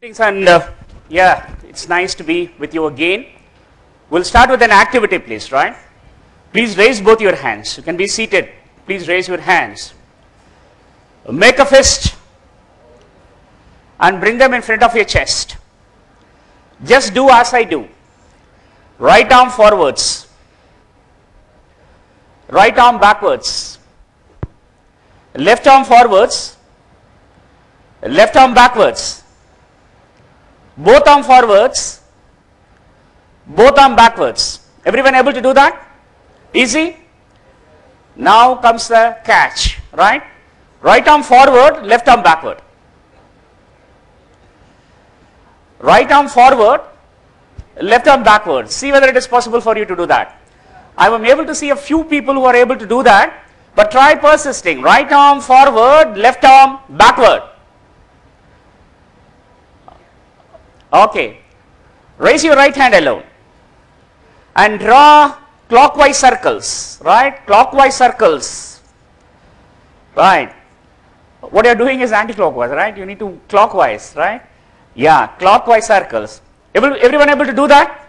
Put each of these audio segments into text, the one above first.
Greetings and yeah, it's nice to be with you again. We'll start with an activity, please, right? Please raise both your hands. You can be seated. Please raise your hands. Make a fist and bring them in front of your chest. Just do as I do. Right arm forwards. Right arm backwards. Left arm forwards. Left arm backwards. Both arm forwards, both arm backwards. Everyone able to do that? Easy? Now comes the catch, right? Right arm forward, left arm backward. Right arm forward, left arm backward. See whether it is possible for you to do that. I am able to see a few people who are able to do that, but try persisting. Right arm forward, left arm backward. Okay, raise your right hand alone and draw clockwise circles, right? Clockwise circles, right? What you are doing is anti-clockwise, right? You need to clockwise, right? Yeah, clockwise circles. Everyone able to do that?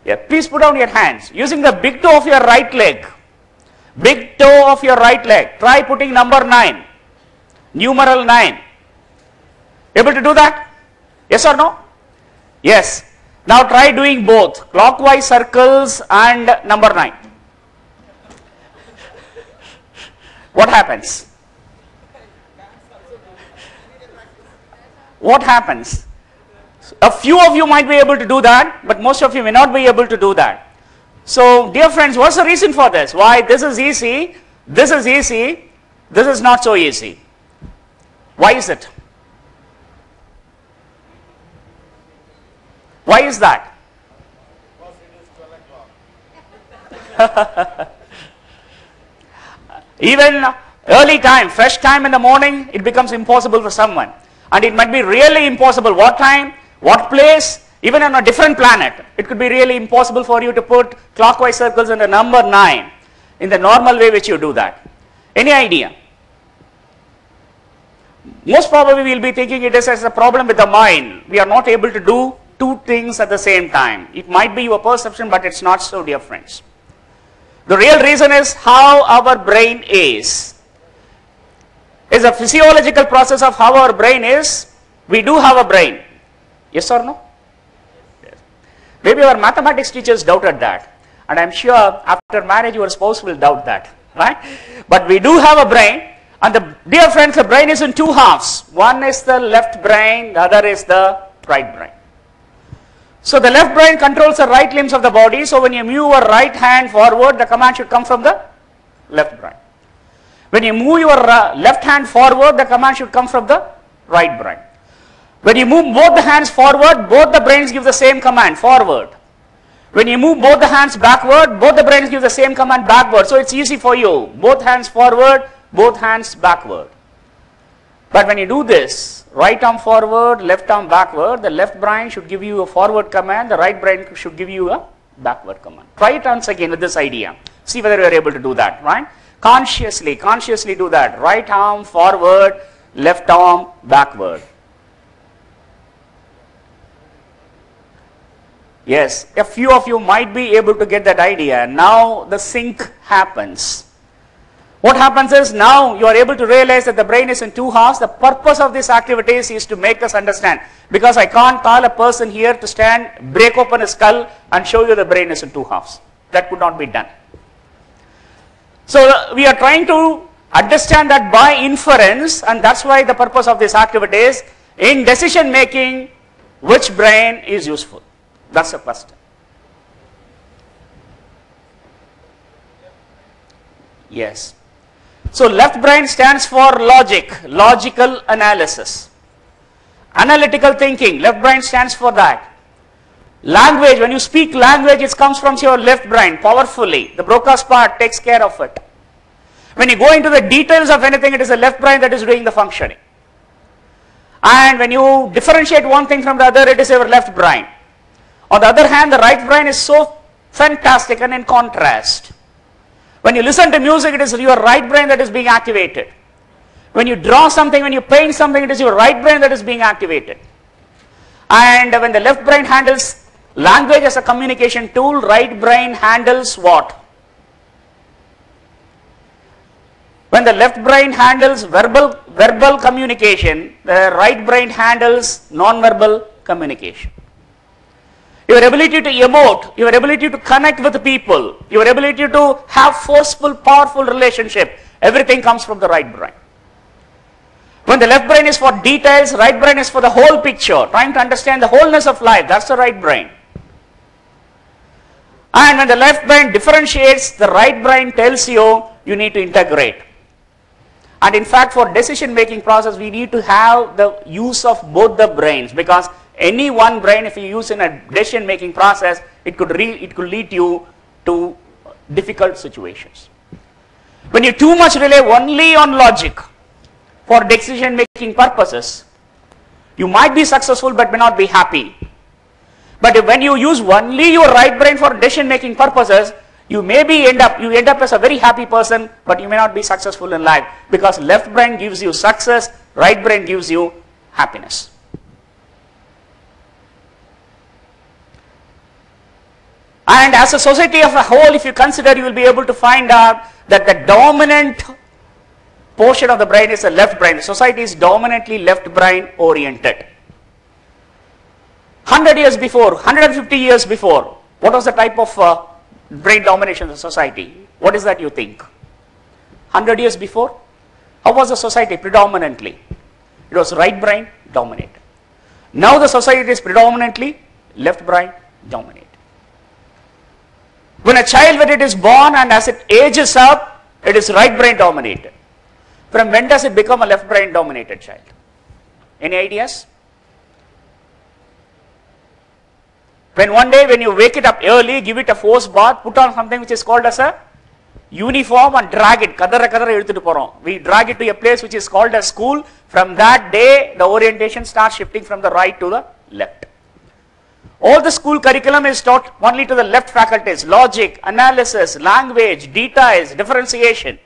Yeah, please put down your hands using the big toe of your right leg. Big toe of your right leg. Try putting number 9, numeral 9. Able to do that? Yes or no? Yes. Now try doing both clockwise circles and number 9. What happens? What happens? A few of you might be able to do that, but most of you may not be able to do that. So, dear friends, what's the reason for this? Why this is easy, this is easy, this is not so easy? Why is it? Why is that? Because it is 12 o'clock. Even early time, fresh time in the morning, it becomes impossible for someone. And it might be really impossible. What time, what place, even on a different planet, it could be really impossible for you to put clockwise circles in the number 9 in the normal way which you do that. Any idea? Most probably we will be thinking it is as a problem with the mind. We are not able to do two things at the same time. It might be your perception, but it's not so, dear friends. The real reason is how our brain is. It's a physiological process of how our brain is. We do have a brain. Yes or no? Yes. Maybe our mathematics teachers doubted that. And I'm sure after marriage your spouse will doubt that. Right? But we do have a brain. And dear friends, the brain is in two halves. One is the left brain, the other is the right brain. So the left brain controls the right limbs of the body. So when you move your right hand forward, the command should come from the left brain. When you move your left hand forward, the command should come from the right brain. When you move both the hands forward, both the brains give the same command, forward. When you move both the hands backward, both the brains give the same command, backward. So it's easy for you. Both hands forward, both hands backward. But when you do this, right arm forward, left arm backward, the left brain should give you a forward command, the right brain should give you a backward command. Try it once again with this idea. See whether you are able to do that, right? Consciously do that. Right arm forward, left arm backward. Yes, a few of you might be able to get that idea. Now the sync happens. What happens is now you are able to realize that the brain is in two halves. The purpose of these activities is to make us understand. Because I can't call a person here to stand, break open his skull and show you the brain is in two halves. That could not be done. So we are trying to understand that by inference, and that's why the purpose of this activity is in decision making, which brain is useful. That's the question. Yes. So left brain stands for logic, logical analysis. Analytical thinking, left brain stands for that. Language, when you speak language, it comes from your left brain powerfully. The Broca's part takes care of it. When you go into the details of anything, it is the left brain that is doing the functioning. And when you differentiate one thing from the other, it is your left brain. On the other hand, the right brain is so fantastic and in contrast. When you listen to music, it is your right brain that is being activated. When you draw something, when you paint something, it is your right brain that is being activated. And when the left brain handles language as a communication tool, right brain handles what? When the left brain handles verbal communication, the right brain handles non-verbal communication. Your ability to emote, your ability to connect with people, your ability to have forceful, powerful relationship, everything comes from the right brain. When the left brain is for details, right brain is for the whole picture, trying to understand the wholeness of life, that's the right brain. And when the left brain differentiates, the right brain tells you, you need to integrate. And in fact, for decision making process, we need to have the use of both the brains, because any one brain, if you use in a decision making process, it could lead you to difficult situations. When you too much rely only on logic for decision making purposes, you might be successful but may not be happy. But when you use only your right brain for decision making purposes, you end up as a very happy person, but you may not be successful in life, because left brain gives you success, right brain gives you happiness. And as a society of a whole, if you consider, you will be able to find out that the dominant portion of the brain is the left brain. Society is dominantly left brain oriented. 100 years before, 150 years before, what was the type of brain domination in the society? What is that you think? 100 years before, how was the society predominantly? It was right brain dominated. Now the society is predominantly left brain dominated. When a child, when it is born and as it ages up, it is right brain dominated. From when does it become a left brain dominated child? Any ideas? When one day when you wake it up early, give it a force bath, put on something which is called as a uniform and drag it. We drag it to a place which is called a school. From that day, the orientation starts shifting from the right to the left. All the school curriculum is taught only to the left faculties: logic, analysis, language, details, differentiation.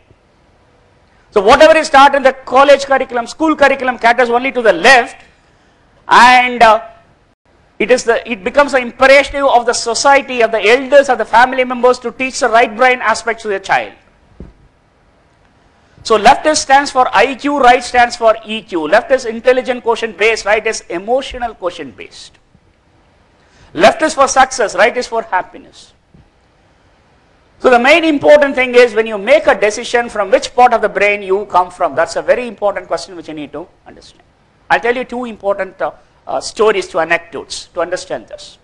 So whatever is taught in the college curriculum, school curriculum caters only to the left, and it becomes an imperative of the society, of the elders, of the family members to teach the right brain aspects to the child. So left stands for IQ, right stands for EQ. Left is intelligent quotient based, right is emotional quotient based. Left is for success, right is for happiness. So the main important thing is, when you make a decision, from which part of the brain you come from. That's a very important question which you need to understand. I'll tell you two important stories to anecdotes to understand this.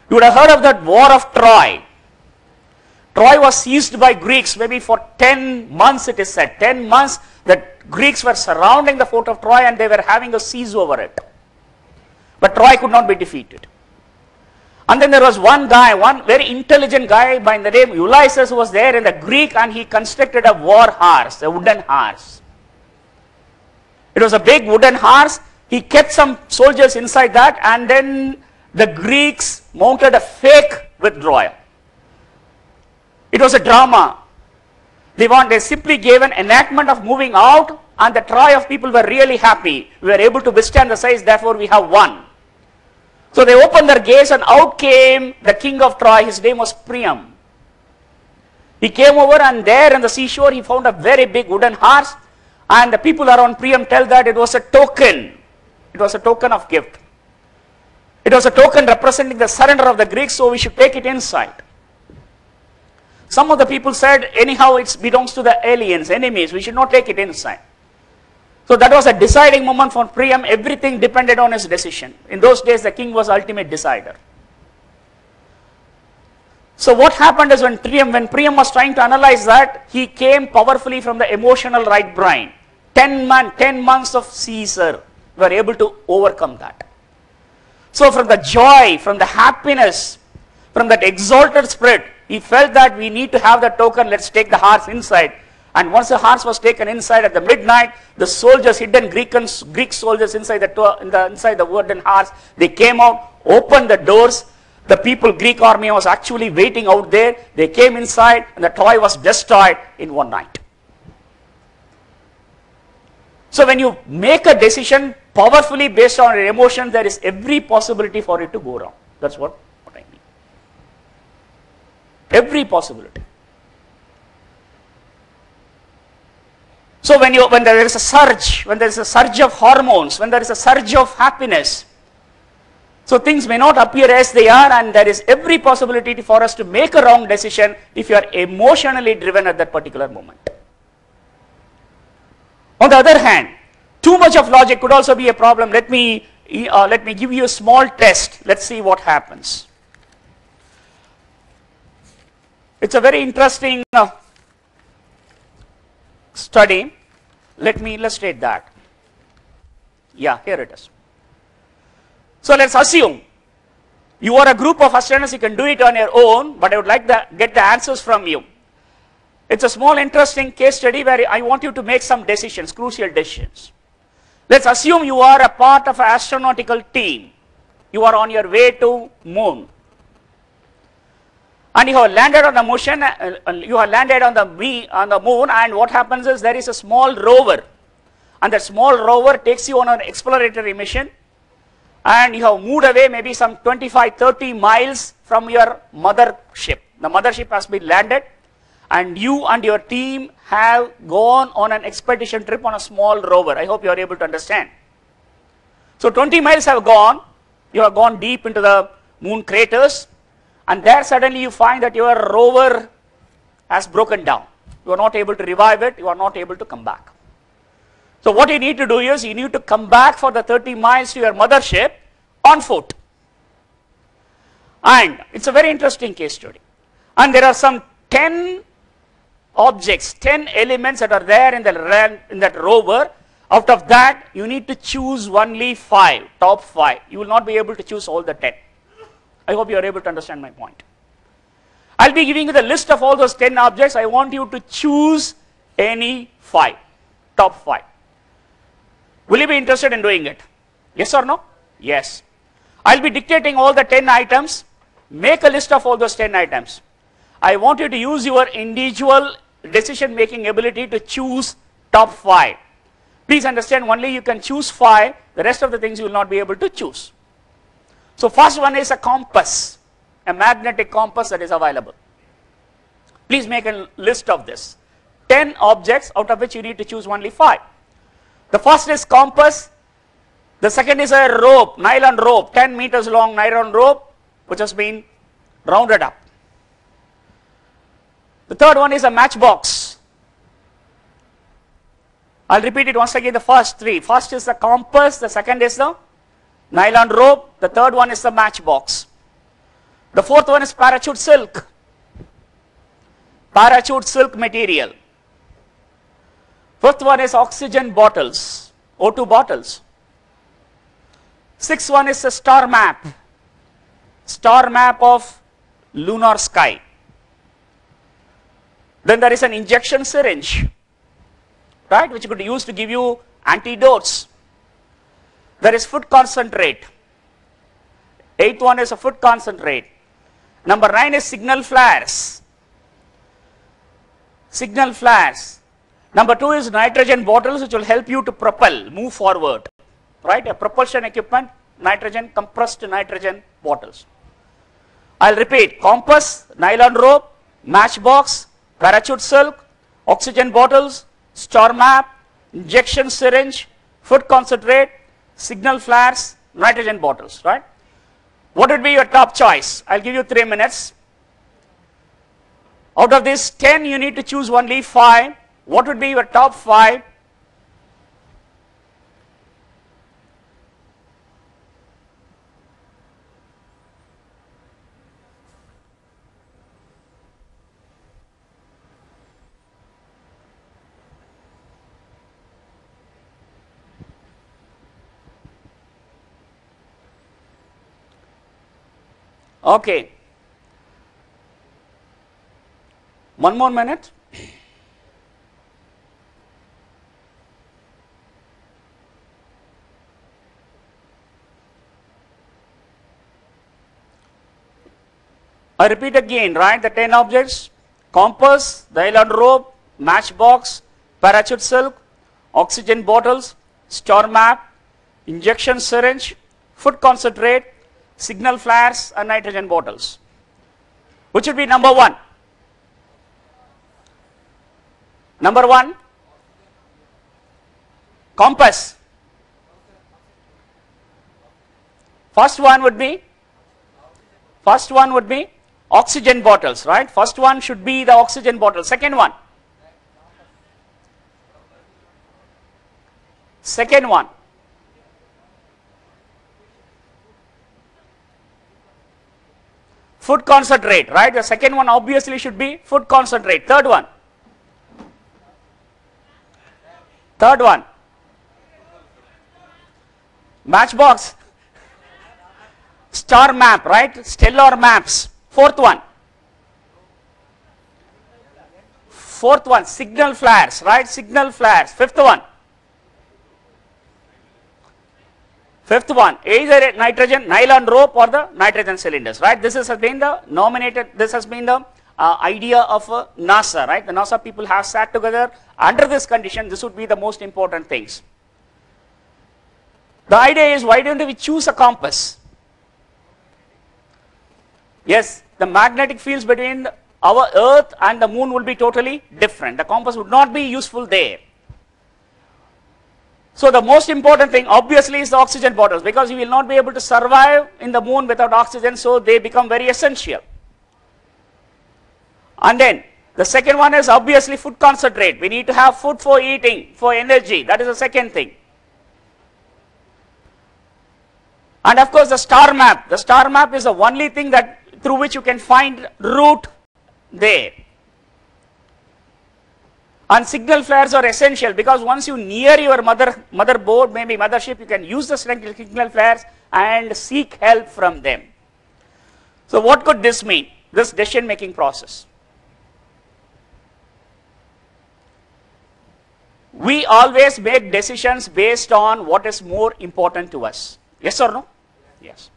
You would have heard of that war of Troy. Troy was seized by Greeks maybe for 10 months, it is said. 10 months that Greeks were surrounding the fort of Troy and they were having a siege over it. But Troy could not be defeated. And then there was one guy, one very intelligent guy by the name Ulysses, who was there in the Greek, and he constructed a war horse, a wooden horse. It was a big wooden horse. He kept some soldiers inside that, and then the Greeks mounted a fake withdrawal. It was a drama. They simply gave an enactment of moving out, and the Troy of people were really happy. We were able to withstand the siege, therefore we have won. So they opened their gates, and out came the king of Troy. His name was Priam. He came over, and there in the seashore he found a very big wooden horse, and the people around Priam tell that it was a token. It was a token of gift. It was a token representing the surrender of the Greeks, so we should take it inside. Some of the people said, anyhow it belongs to the aliens, enemies, we should not take it inside. So that was a deciding moment for Priam. Everything depended on his decision. In those days, the king was the ultimate decider. So what happened is, when Priam was trying to analyze that, he came powerfully from the emotional right brain. 10 months of Caesar were able to overcome that. So from the joy, from the happiness, from that exalted spirit, he felt that we need to have the token, let's take the horse inside. And once the horse was taken inside at the midnight, the soldiers, hidden Greek soldiers inside the wooden horse, they came out, opened the doors. The people, Greek army was actually waiting out there. They came inside, and the Troy was destroyed in one night. So when you make a decision powerfully based on your emotions, there is every possibility for it to go wrong. That's what I mean. Every possibility. So when there is a surge, when there is a surge of hormones, when there is a surge of happiness, so things may not appear as they are, and there is every possibility for us to make a wrong decision if you are emotionally driven at that particular moment. On the other hand, too much of logic could also be a problem. Let me give you a small test. Let's see what happens. It's a very interesting study. Let me illustrate that. Yeah, here it is. So let's assume you are a group of astronomers, you can do it on your own, but I would like to get the answers from you. It's a small interesting case study where I want you to make some decisions, crucial decisions. Let's assume you are a part of an astronautical team. You are on your way to moon. And you have landed on the moon, and what happens is there is a small rover. And that small rover takes you on an exploratory mission. And you have moved away maybe some 25-30 miles from your mothership. The mothership has been landed, and you and your team have gone on an expedition trip on a small rover. I hope you are able to understand. So 20 miles have gone. You have gone deep into the moon craters, and there suddenly you find that your rover has broken down. You are not able to revive it. You are not able to come back. So what you need to do is you need to come back for the 30 miles to your mothership on foot. And it's a very interesting case study. And there are some 10 objects, 10 elements that are there in that rover. Out of that, you need to choose only 5, top 5. You will not be able to choose all the 10. I hope you are able to understand my point. I'll be giving you the list of all those 10 objects. I want you to choose any 5, top 5. Will you be interested in doing it? Yes or no? Yes. I'll be dictating all the 10 items. Make a list of all those 10 items. I want you to use your individual decision-making ability to choose top 5. Please understand, only you can choose 5. The rest of the things you will not be able to choose. So first one is a compass, a magnetic compass that is available. Please make a list of this. 10 objects, out of which you need to choose only 5. The first is compass. The second is a rope, nylon rope, 10 meters long nylon rope, which has been rounded up. The third one is a matchbox. I'll repeat it once again, the first 3. First is the compass, the second is the nylon rope, the third one is the matchbox. The fourth one is parachute silk. Parachute silk material. Fifth one is oxygen bottles, O2 bottles. Sixth one is a star map of lunar sky. Then there is an injection syringe, right, which you could use to give you antidotes. There is food concentrate. Eighth one is a food concentrate. Number 9 is signal flares. Signal flares. Number 2 is nitrogen bottles, which will help you to propel, move forward, right? A propulsion equipment, compressed nitrogen bottles. I'll repeat: compass, nylon rope, matchbox, parachute silk, oxygen bottles, star map, injection syringe, food concentrate, signal flares, nitrogen bottles, right? What would be your top choice? I'll give you 3 minutes. Out of these 10, you need to choose only 5. What would be your top 5? Okay. One more minute. I repeat again, right? The 10 objects: compass, nylon rope, matchbox, parachute silk, oxygen bottles, star map, injection syringe, food concentrate, signal flares, and nitrogen bottles. Which would be number one? Number one, compass. First one would be oxygen bottles, right? First one should be the oxygen bottle. Second one, food concentrate, right? The second one obviously should be food concentrate. Third one, matchbox, star map, right? Stellar maps. Fourth one, signal flares, right? Signal flares. Fifth one, either nitrogen nylon rope or the nitrogen cylinders, right? This has been the idea of NASA, right? The NASA people have sat together under this condition. This would be the most important things. The idea is, why don't we choose a compass? Yes, the magnetic fields between our earth and the moon will be totally different. The compass would not be useful there. So the most important thing obviously is the oxygen bottles, because you will not be able to survive in the moon without oxygen, so they become very essential. And then the second one is obviously food concentrate. We need to have food for eating, for energy. That is the second thing. And of course the star map. The star map is the only thing that through which you can find route there. And signal flares are essential, because once you near your motherboard, maybe mothership, you can use the signal flares and seek help from them. So what could this mean, this decision making process? We always make decisions based on what is more important to us. Yes or no? Yes.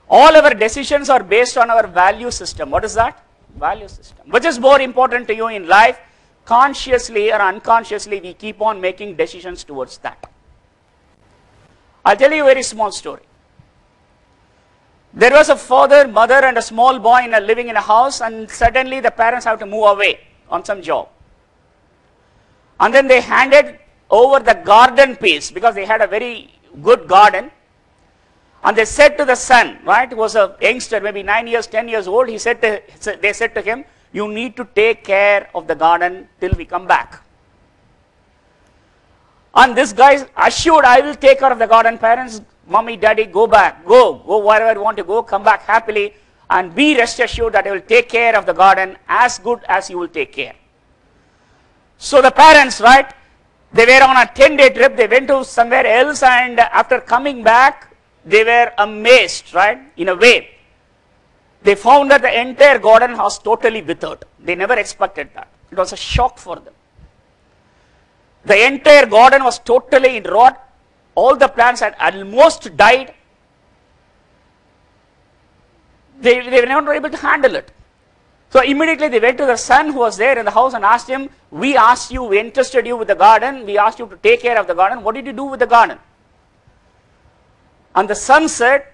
All our decisions are based on our value system. What is that? Value system. Which is more important to you in life? Consciously or unconsciously, we keep on making decisions towards that. I'll tell you a very small story. There was a father, mother, and a small boy living in a house, and suddenly the parents have to move away on some job. And then they handed over the garden piece, because they had a very good garden. And they said to the son, right, who was a youngster, maybe 9 years, 10 years old, they said to him, you need to take care of the garden till we come back. And this guy assured, I will take care of the garden. Parents, mommy, daddy, go back, go wherever you want to go, come back happily, and be rest assured that I will take care of the garden as good as you will take care. So the parents, right, they were on a 10-day trip, they went to somewhere else, and after coming back, they were amazed, right, in a way. They found that the entire garden was totally withered. They never expected that. It was a shock for them. The entire garden was totally in rot. All the plants had almost died. They were not able to handle it. So immediately they went to the son who was there in the house and asked him, we asked you, we entrusted you with the garden, we asked you to take care of the garden, what did you do with the garden? And the son said,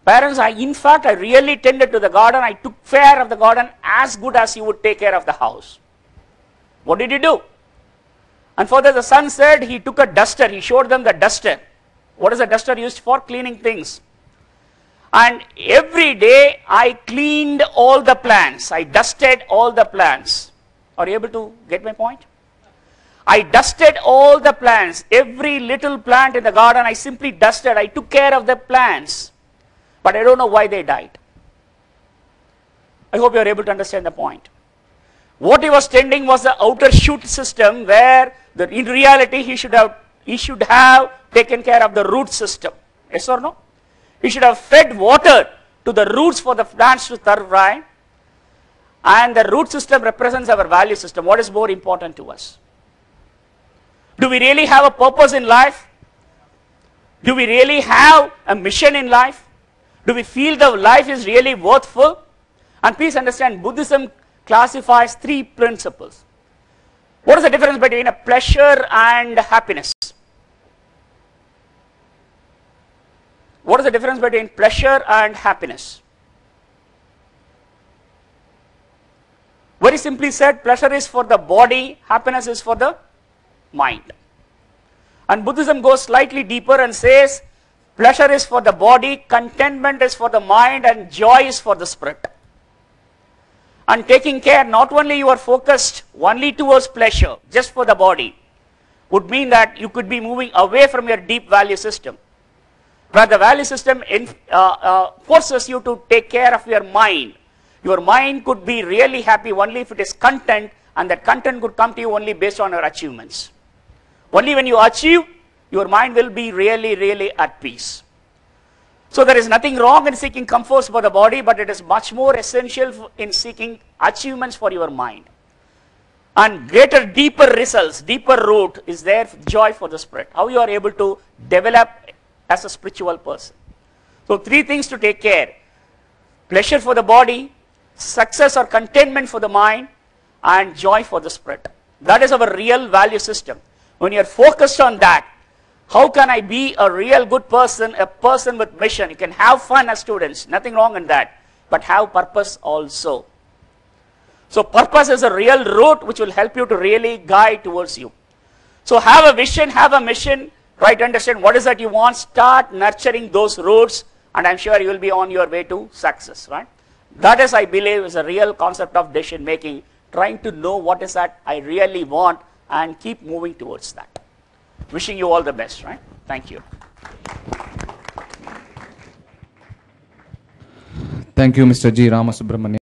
parents, in fact, I really tended to the garden, I took care of the garden as good as you would take care of the house. What did you do? And further the son said, he took a duster, he showed them the duster. What is a duster used for? Cleaning things. And every day I cleaned all the plants, I dusted all the plants. Are you able to get my point? I dusted all the plants, every little plant in the garden I simply dusted, I took care of the plants. But I don't know why they died. I hope you are able to understand the point. What he was tending was the outer shoot system, where in reality he should have taken care of the root system. Yes or no? He should have fed water to the roots for the plants to thrive. And the root system represents our value system. What is more important to us? Do we really have a purpose in life? Do we really have a mission in life? Do we feel the life is really worthful? And please understand, Buddhism classifies 3 principles. What is the difference between a pleasure and happiness? What is the difference between pleasure and happiness? Very simply said, pleasure is for the body, happiness is for the mind. And Buddhism goes slightly deeper and says, pleasure is for the body, contentment is for the mind, and joy is for the spirit. And taking care, not only you are focused only towards pleasure, just for the body, would mean that you could be moving away from your deep value system, where the value system forces you to take care of your mind. Your mind could be really happy only if it is content, and that content could come to you only based on your achievements. Only when you achieve, your mind will be really, really at peace. So there is nothing wrong in seeking comforts for the body, but it is much more essential in seeking achievements for your mind. And greater, deeper results, deeper root is there, joy for the spirit. How you are able to develop as a spiritual person. So 3 things to take care: pleasure for the body, success or contentment for the mind, and joy for the spirit. That is our real value system. When you are focused on that, how can I be a real good person, a person with mission? You can have fun as students, nothing wrong in that, but have purpose also. So purpose is a real root which will help you to really guide towards you. So have a vision, have a mission, try to understand what is that you want, start nurturing those roots, and I'm sure you will be on your way to success, right? That is, I believe, is a real concept of decision making, trying to know what is that I really want and keep moving towards that. Wishing you all the best, right? Thank you. Thank you, Mr. G. Ramasubramanian.